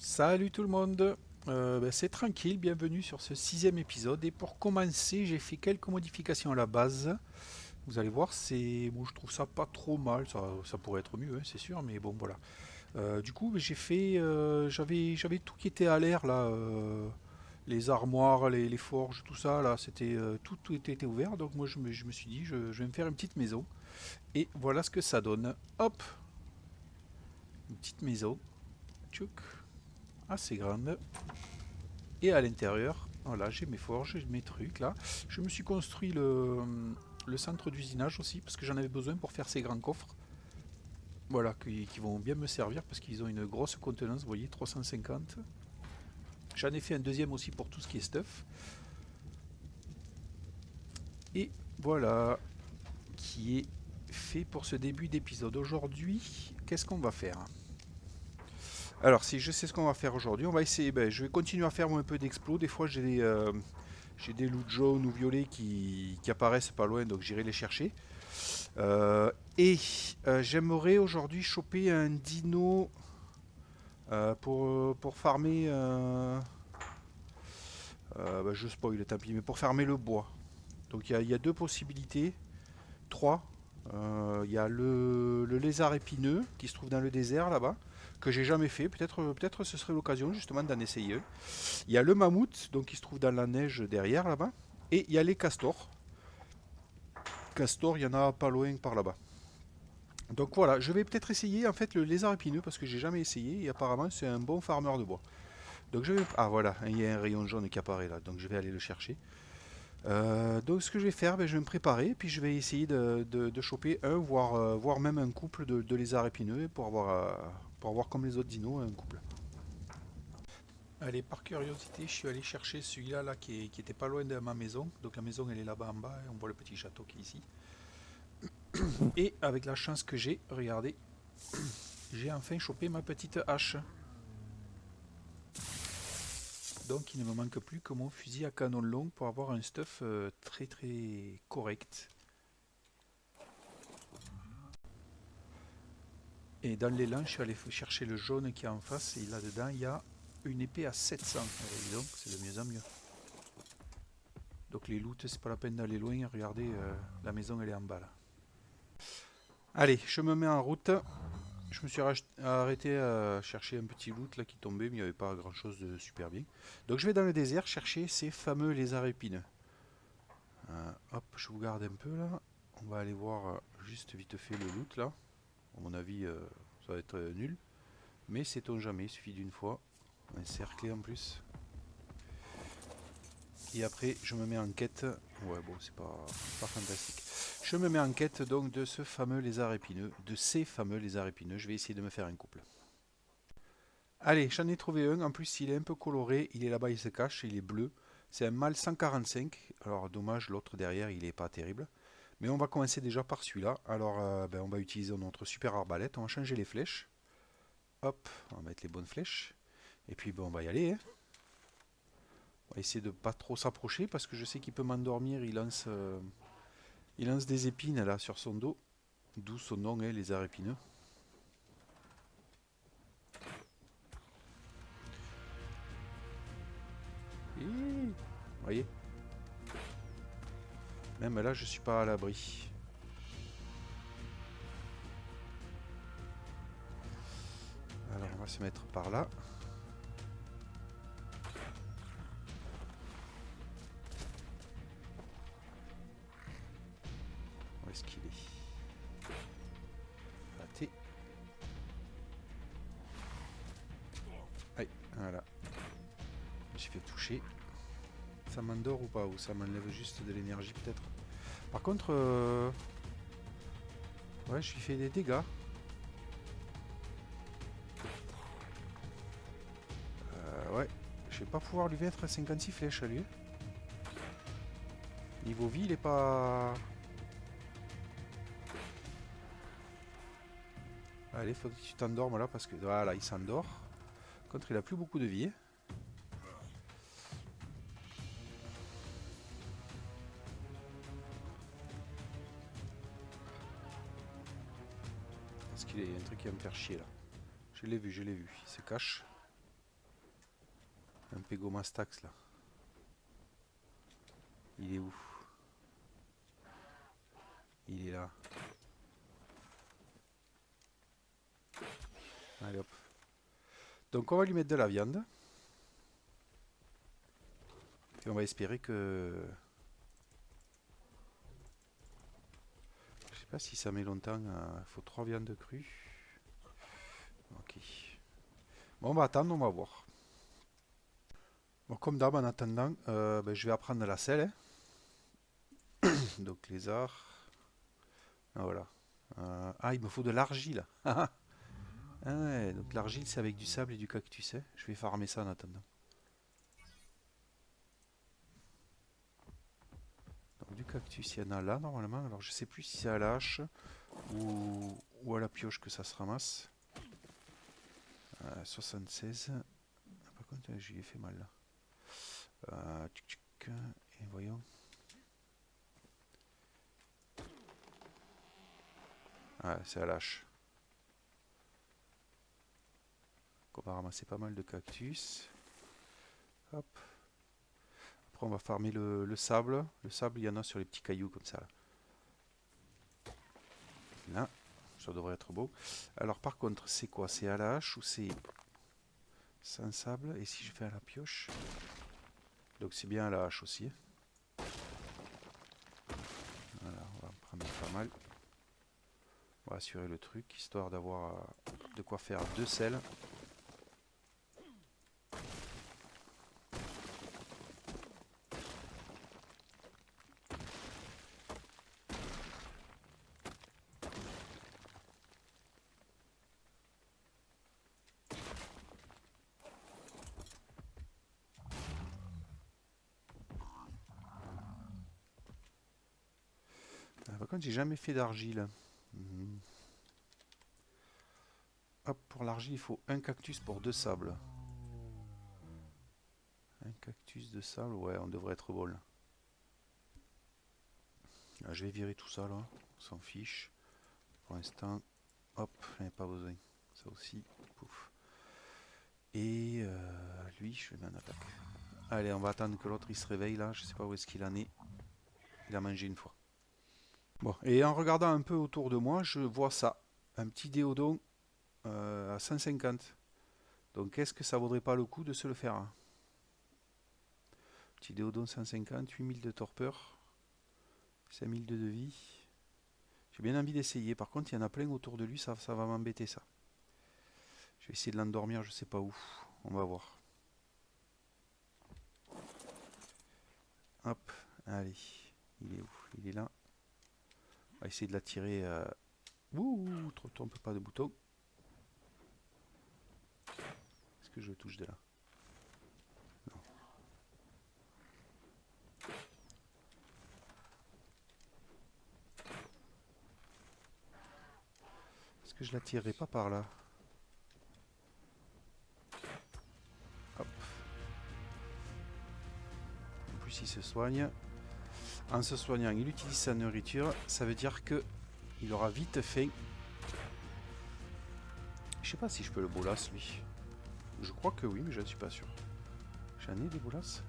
Salut tout le monde. C'est tranquille, bienvenue sur ce sixième épisode. Et pour commencer, j'ai fait quelques modifications à la base. Vous allez voir, bon, je trouve ça pas trop mal. Ça pourrait être mieux, hein, c'est sûr, mais bon, voilà. Du coup, j'ai fait, j'avais tout qui était à l'air là, les armoires, les forges, tout ça là, tout était ouvert. Donc moi, je me suis dit, je vais me faire une petite maison. Et voilà ce que ça donne. Hop, une petite maison, tchouk, assez grande. Et à l'intérieur, voilà, j'ai mes forges, j'ai mes trucs là. Je me suis construit le centre d'usinage aussi parce que j'en avais besoin pour faire ces grands coffres. Voilà, qui vont bien me servir parce qu'ils ont une grosse contenance, vous voyez, 350. J'en ai fait un deuxième aussi pour tout ce qui est stuff. Et voilà, qui est fait pour ce début d'épisode. Aujourd'hui, qu'est-ce qu'on va faire? Alors, si je sais ce qu'on va faire aujourd'hui, on va essayer. Je vais continuer à faire moi, un peu d'explos. Des fois, j'ai des loups jaunes ou violets qui apparaissent pas loin, donc j'irai les chercher. Euh, et j'aimerais aujourd'hui choper un dino pour farmer. Je spoil, tant pis, mais pour farmer le bois. Donc il y a deux possibilités, trois. Il y a le lézard épineux qui se trouve dans le désert là-bas, que j'ai jamais fait. Peut-être ce serait l'occasion justement d'en essayer un. Il y a le mammouth, donc qui se trouve dans la neige derrière là-bas. Et il y a les castors. Castors, il y en a pas loin par là-bas. Donc voilà, je vais peut-être essayer en fait le lézard épineux parce que j'ai jamais essayé et apparemment c'est un bon farmeur de bois. Donc je vais... Ah voilà, il y a un rayon jaune qui apparaît là, donc je vais aller le chercher. Donc ce que je vais faire, je vais me préparer puis je vais essayer de choper un, voire même un couple de lézards épineux pour avoir comme les autres dinos un couple. Allez, par curiosité, je suis allé chercher celui-là là, qui était pas loin de ma maison. Donc la maison elle est là-bas en bas, et on voit le petit château qui est ici. Et avec la chance que j'ai, regardez, j'ai enfin chopé ma petite hache. Donc il ne me manque plus que mon fusil à canon long pour avoir un stuff très très correct. Et dans l'élan, je suis allé chercher le jaune qui est en face et là-dedans il y a une épée à 700. Et donc c'est de mieux en mieux. Donc les loots, c'est pas la peine d'aller loin. Regardez, la maison elle est en bas là. Allez, je me mets en route. Je me suis arrêté à chercher un petit loot là qui tombait, mais il n'y avait pas grand chose de super bien. Donc je vais dans le désert chercher ces fameux lézards épineux. Hop, je vous garde un peu là. On va aller voir juste vite fait le loot là. À mon avis, ça va être nul. Mais sait-on jamais, il suffit d'une fois. Un cerclé en plus. Et après, je me mets en quête. Ouais, bon, c'est pas fantastique. Je me mets en quête donc de ce fameux lézard épineux. De ces fameux lézards épineux. Je vais essayer de me faire un couple. Allez, j'en ai trouvé un. En plus, il est un peu coloré. Il est là-bas, il se cache. Il est bleu. C'est un mâle 145. Alors, dommage, l'autre derrière, il est pas terrible. Mais on va commencer déjà par celui-là. Alors, on va utiliser notre super arbalète. On va changer les flèches. Hop, on va mettre les bonnes flèches. Et puis, on va y aller, hein. On va essayer de pas trop s'approcher parce que je sais qu'il peut m'endormir. Il lance des épines là sur son dos. D'où son nom, hein, les arts épineux. Vous voyez, même là, je suis pas à l'abri. Alors, on va se mettre par là. Où est-ce qu'il est? Raté. Aïe, voilà. Je me suis fait toucher. Ça m'endort ou pas? Ou ça m'enlève juste de l'énergie peut-être? Par contre, ouais, je lui fais des dégâts. Ouais, je vais pas pouvoir lui mettre 56 flèches à lui. Niveau vie, il est pas... Allez, faut que tu t'endormes là parce que voilà, il s'endort. Contre, il a plus beaucoup de vie. Parce qu'il y a un truc qui va me faire chier là. Je l'ai vu, il se cache. Un Pégomastax là. Il est où? Il est là. Allez hop. Donc on va lui mettre de la viande. Et on va espérer que... Je sais pas si ça met longtemps. Il faut 3 viandes crues. Ok. Bon, on va attendre, on va voir. Bon, comme d'hab, en attendant, je vais apprendre la selle. Hein. Donc lézard. Ah, voilà. Il me faut de l'argile. Ah ouais, donc l'argile c'est avec du sable et du cactus. Hein. Je vais farmer ça en attendant. Donc du cactus, il y en a là normalement. Alors je sais plus si c'est à la hache ou à la pioche que ça se ramasse. 76. Par contre, je lui ai fait mal là. Et voyons. C'est à la hache. On va ramasser pas mal de cactus. Hop. Après, on va farmer le sable. Le sable, il y en a sur les petits cailloux comme ça. Là, ça devrait être beau. Alors, par contre, c'est quoi? C'est à la hache ou c'est sans sable? Et si je fais à la pioche? Donc, c'est bien à la hache aussi. Voilà, on va en prendre pas mal. On va assurer le truc, histoire d'avoir de quoi faire 2 selles. Par contre, j'ai jamais fait d'argile. Hop, pour l'argile, il faut un cactus pour 2 sables. Un cactus de sable, ouais, on devrait être bon là. Je vais virer tout ça là, on s'en fiche. Pour l'instant, hop, j'en ai pas besoin. Ça aussi, pouf. Et lui, je vais mettre en attaque. Allez, on va attendre que l'autre il se réveille là, je sais pas où est-ce qu'il en est. Il a mangé une fois. Bon, et en regardant un peu autour de moi, je vois ça. Un petit déodon à 150. Donc est-ce que ça vaudrait pas le coup de se le faire? Hein? Petit déodon 150, 8000 de torpeur, 5000 de vie. J'ai bien envie d'essayer. Par contre, il y en a plein autour de lui, ça va m'embêter ça. Je vais essayer de l'endormir, je sais pas où. On va voir. Hop, allez. Il est où? Il est là. On va essayer de l'attirer. Ouh, trop tôt, on peut pas de bouton. Est-ce que je le touche de là? Non. Est-ce que je l'attirerai pas par là? Hop. En plus, il se soigne. En se soignant, il utilise sa nourriture. Ça veut dire que il aura vite faim. Je sais pas si je peux le bolas lui. Je crois que oui, mais je ne suis pas sûr. J'en ai des bolas?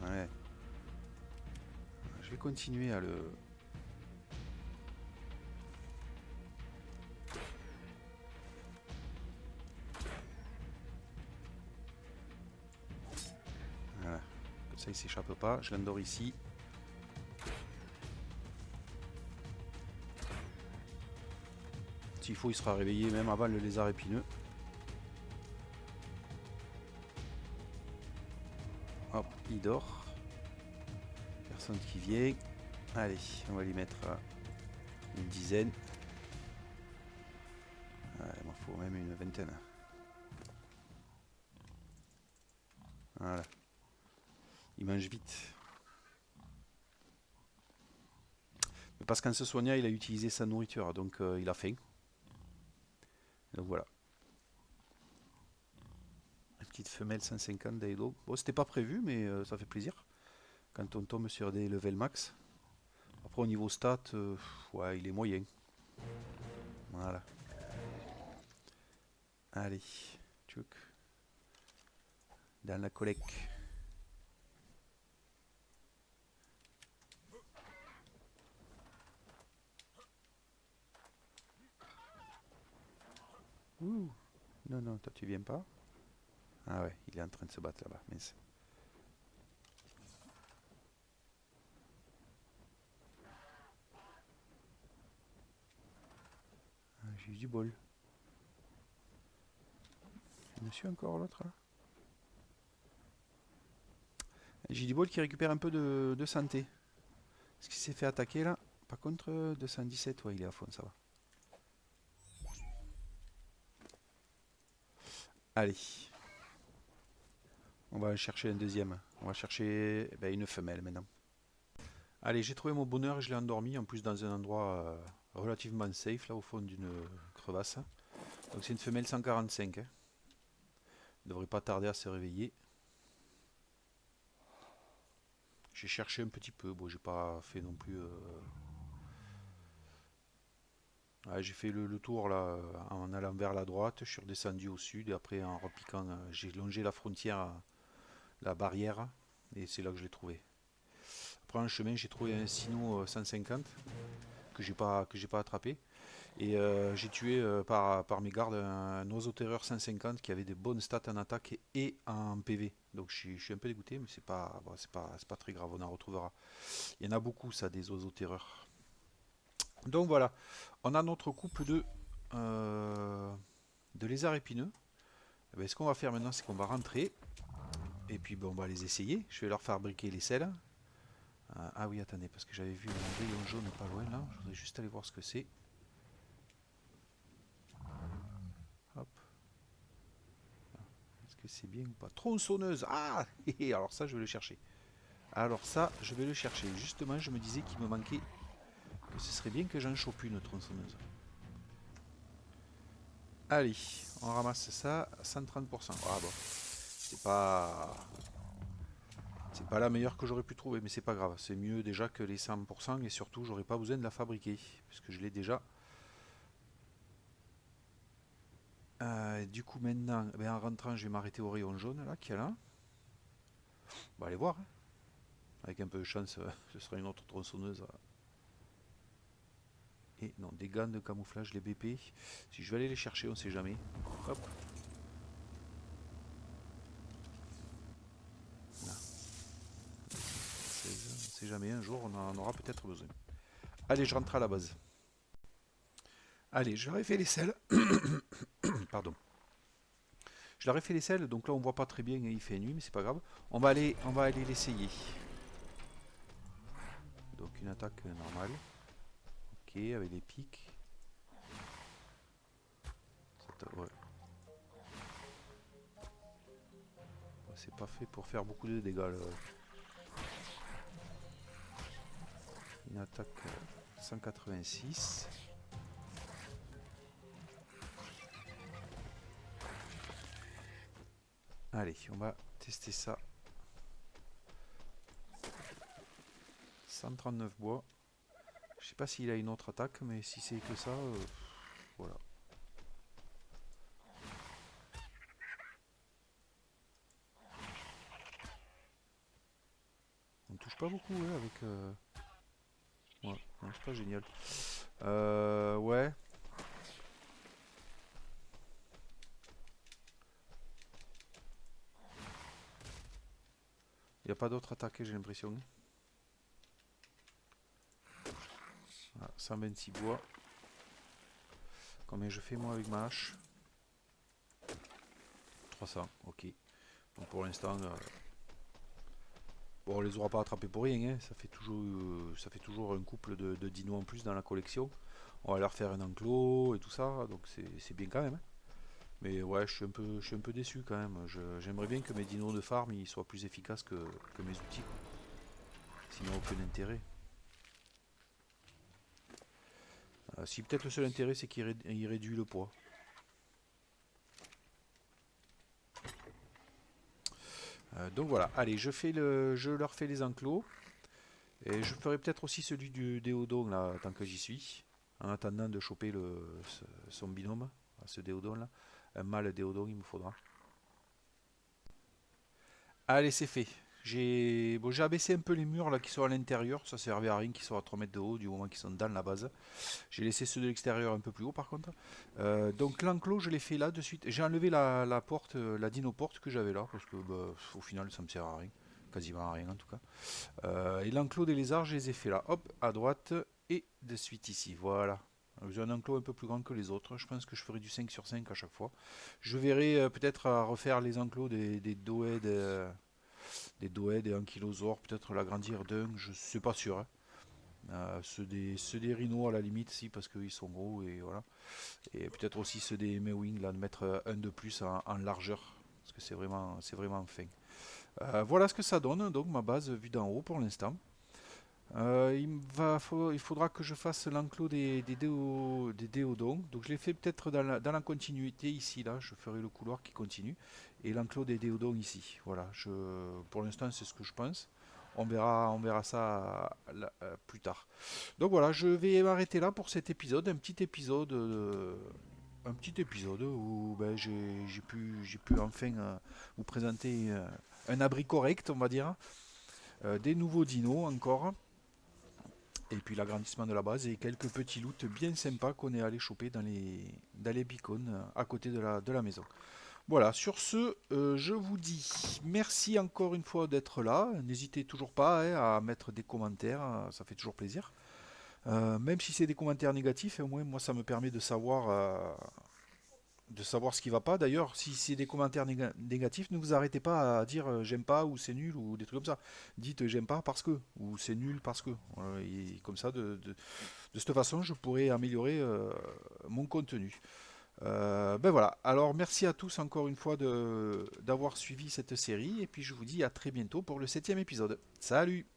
Ouais. Je vais continuer à le... Voilà. Comme ça, il s'échappe pas. Je l'endors ici. S'il faut, il sera réveillé même avant le lézard épineux. Hop, il dort. Personne qui vient. Allez, on va lui mettre une dizaine. Il m'en faut même une vingtaine. Voilà. Il mange vite. Mais parce qu'en se soignant, il a utilisé sa nourriture, donc il a faim. Donc voilà. Une petite femelle 150 d'Aido. Bon, c'était pas prévu, mais ça fait plaisir. Quand on tombe sur des level max. Après, au niveau stat, ouais, il est moyen. Voilà. Allez. Tchouk. dans la collecte. Ouh. Non, non, toi tu viens pas. Ah ouais, il est en train de se battre là-bas, mince. Ah, j'ai eu du bol. Je me suis encore l'autre là. J'ai du bol qui récupère un peu de santé. Est-ce qu'il s'est fait attaquer là? Par contre, 217, ouais, il est à fond, ça va. Allez, on va chercher un deuxième. On va chercher une femelle maintenant. Allez, j'ai trouvé mon bonheur et je l'ai endormi, en plus dans un endroit relativement safe, là au fond d'une crevasse. Donc c'est une femelle 145. Hein. Elle devrait pas tarder à se réveiller. J'ai cherché un petit peu, bon j'ai pas fait non plus... Ouais, j'ai fait le tour là en allant vers la droite, je suis redescendu au sud et après en repiquant, j'ai longé la frontière, la barrière, et c'est là que je l'ai trouvé. Après en chemin j'ai trouvé un sino 150 que j'ai pas attrapé. Et j'ai tué par mégarde un oiseau terreur 150 qui avait des bonnes stats en attaque et en PV. Donc je suis un peu dégoûté, mais c'est pas, bon, c'est pas très grave, on en retrouvera. Il y en a beaucoup, ça, des oiseaux terreurs. Donc voilà, on a notre couple de lézards épineux. Eh ben, ce qu'on va faire maintenant, c'est qu'on va rentrer et puis bon, on va les essayer. Je vais leur fabriquer les selles. Ah oui, attendez, parce que j'avais vu un rayon jaune pas loin là. Je voudrais juste aller voir ce que c'est. Hop. Est-ce que c'est bien ou pas? Tronçonneuse. Ah alors ça, je vais le chercher. Alors ça, je vais le chercher. Justement, je me disais qu'il me manquait, que ce serait bien que j'en chope une tronçonneuse. Allez, on ramasse ça à 130%. Ah bon, c'est pas la meilleure que j'aurais pu trouver, mais c'est pas grave. C'est mieux déjà que les 100% et surtout, j'aurais pas besoin de la fabriquer puisque je l'ai déjà. Du coup, maintenant, en rentrant, je vais m'arrêter au rayon jaune là, qui est là. On va aller voir. Hein. Avec un peu de chance, ce sera une autre tronçonneuse. Et non, des gants de camouflage, les BP. Si je vais aller les chercher, on sait jamais. Hop. Là. 16, on sait jamais, un jour on en aura peut-être besoin. Allez, je rentre à la base. Allez, je leur ai fait les selles. Pardon. Je leur ai fait les selles, donc là on voit pas très bien, il fait nuit, mais c'est pas grave. On va aller l'essayer. Donc une attaque normale. Ok, avec des pics. Ouais. C'est pas fait pour faire beaucoup de dégâts. Là. Une attaque 186. Allez, on va tester ça. 139 bois. Je sais pas s'il a une autre attaque, mais si c'est que ça, voilà. On touche pas beaucoup avec... Ouais, non, c'est pas génial. Ouais. Il n'y a pas d'autre attaque, j'ai l'impression. Ah, 126 bois. Combien je fais moi avec ma hache? 300, ok. Donc pour l'instant, bon, on les aura pas attrapés pour rien. Hein. Ça fait toujours un couple de dinos en plus dans la collection. On va leur faire un enclos et tout ça, donc c'est bien quand même. Hein. Mais ouais, je suis un peu déçu quand même. J'aimerais bien que mes dinos de farm ils soient plus efficaces que mes outils. Quoi. Sinon, aucun intérêt. Si peut-être le seul intérêt, c'est qu'il réduit le poids. Donc voilà, allez, je leur fais les enclos. Et je ferai peut-être aussi celui du déodon là, tant que j'y suis. En attendant de choper son binôme, ce déodon là. Un mâle déodon, il me faudra. Allez, c'est fait. J'ai abaissé un peu les murs là qui sont à l'intérieur, ça servait à rien qu'ils soient à 3 mètres de haut du moment qu'ils sont dans la base. J'ai laissé ceux de l'extérieur un peu plus haut par contre. Donc l'enclos je l'ai fait là de suite. J'ai enlevé la porte, la dino porte que j'avais là parce que bah, au final ça me sert à rien. Quasiment à rien en tout cas. Et l'enclos des lézards je les ai fait là. Hop, à droite et de suite ici. Voilà. J'ai un enclos un peu plus grand que les autres. Je pense que je ferai du 5 sur 5 à chaque fois. Je verrai peut-être à refaire les enclos des doeds, des doeds et ankylosaures. Peut-être l'agrandir d'un, je suis pas sûr, hein. Ceux des rhinos à la limite, si, parce qu'ils sont gros et voilà. Et peut-être aussi ceux des mewing, là, de mettre un de plus en largeur, parce que c'est vraiment fin. Voilà ce que ça donne, donc ma base vue d'en haut pour l'instant. Il faudra que je fasse l'enclos des déodons. Donc je l'ai fait peut-être dans la continuité ici, là, je ferai le couloir qui continue. Et l'enclos des déodons ici. Voilà, pour l'instant c'est ce que je pense. On verra ça plus tard. Donc voilà, je vais m'arrêter là pour cet épisode, un petit épisode où ben, j'ai pu enfin vous présenter un abri correct, on va dire, des nouveaux dinos encore, et puis l'agrandissement de la base et quelques petits loots bien sympas qu'on est allé choper dans les beacons à côté de la maison. Voilà, sur ce, je vous dis merci encore une fois d'être là. N'hésitez toujours pas à mettre des commentaires, ça fait toujours plaisir. Même si c'est des commentaires négatifs, au moins moi ça me permet de savoir ce qui va pas. D'ailleurs, si c'est des commentaires négatifs, ne vous arrêtez pas à dire j'aime pas ou c'est nul ou des trucs comme ça. Dites j'aime pas parce que ou c'est nul parce que. Voilà, et comme ça, de cette façon, je pourrais améliorer mon contenu. Ben voilà. Alors merci à tous encore une fois d'avoir suivi cette série et puis je vous dis à très bientôt pour le 7e épisode. Salut!